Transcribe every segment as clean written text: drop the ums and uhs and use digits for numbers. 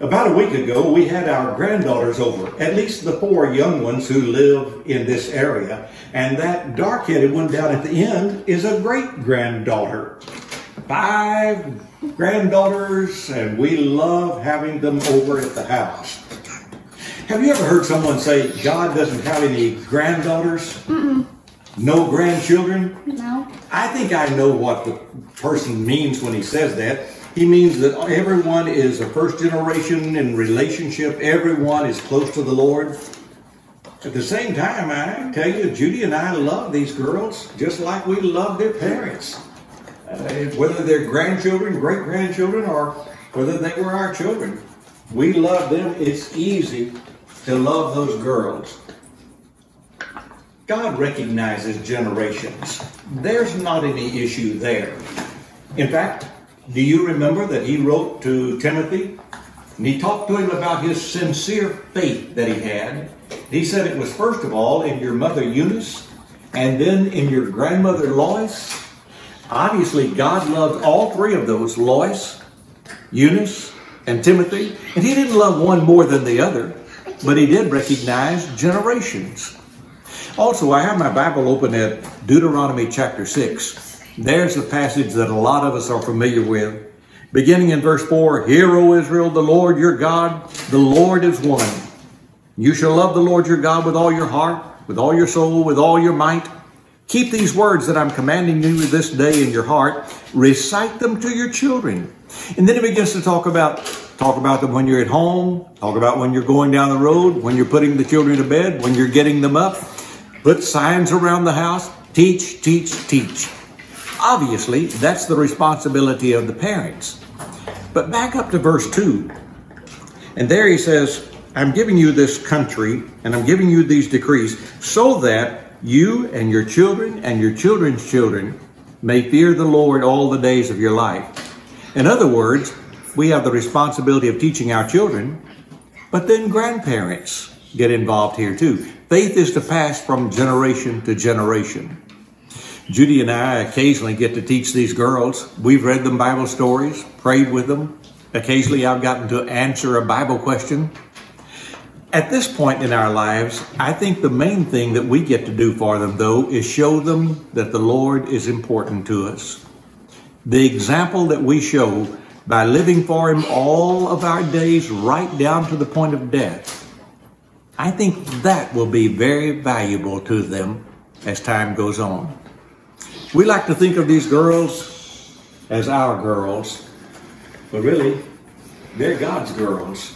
About a week ago, we had our granddaughters over, at least the 4 young ones who live in this area. And that dark-headed one down at the end is a great-granddaughter. 5 granddaughters, and we love having them over at the house. Have you ever heard someone say, God doesn't have any granddaughters? Mm-mm. No grandchildren? No. I think I know what the person means when he says that. He means that everyone is a first generation in relationship. Everyone is close to the Lord. At the same time, I tell you, Judy and I love these girls just like we love their parents. Whether they're grandchildren, great-grandchildren, or whether they were our children. We love them. It's easy to love those girls. God recognizes generations. There's not any issue there. In fact, do you remember that he wrote to Timothy? And he talked to him about his sincere faith that he had. He said it was first of all in your mother Eunice, and then in your grandmother Lois. Obviously, God loved all 3 of those, Lois, Eunice, and Timothy. And he didn't love one more than the other, but he did recognize generations. Also, I have my Bible open at Deuteronomy chapter 6. There's a passage that a lot of us are familiar with. Beginning in verse 4, Hear, O Israel, the Lord your God, the Lord is one. You shall love the Lord your God with all your heart, with all your soul, with all your might. Keep these words that I'm commanding you this day in your heart. Recite them to your children. And then he begins to talk about them when you're at home, talk about when you're going down the road, when you're putting the children to bed, when you're getting them up. Put signs around the house. Teach, teach, teach. Obviously, that's the responsibility of the parents. But back up to verse 2. And there he says, I'm giving you this country, and I'm giving you these decrees, so that you and your children's children may fear the Lord all the days of your life. In other words, we have the responsibility of teaching our children, but then grandparents get involved here too. Faith is to pass from generation to generation. Judy and I occasionally get to teach these girls. We've read them Bible stories, prayed with them. Occasionally I've gotten to answer a Bible question. At this point in our lives, I think the main thing that we get to do for them, though, is show them that the Lord is important to us. The example that we show by living for Him all of our days right down to the point of death, I think that will be very valuable to them as time goes on. We like to think of these girls as our girls, but really, they're God's girls.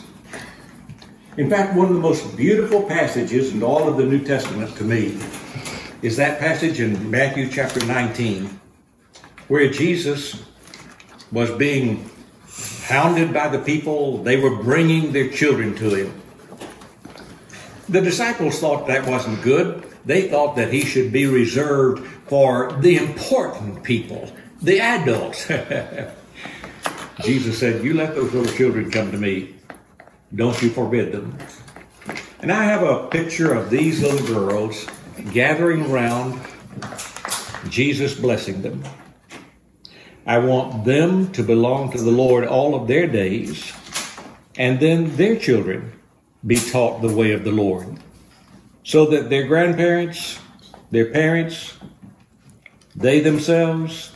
In fact, one of the most beautiful passages in all of the New Testament to me is that passage in Matthew chapter 19, where Jesus was being hounded by the people. They were bringing their children to Him. The disciples thought that wasn't good. They thought that He should be reserved for the important people, the adults. Jesus said, you let those little children come to me. Don't you forbid them. And I have a picture of these little girls gathering around, Jesus blessing them. I want them to belong to the Lord all of their days, and then their children be taught the way of the Lord, so that their grandparents, their parents, they themselves,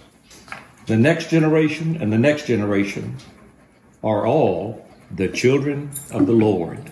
the next generation and the next generation are all the children of the Lord.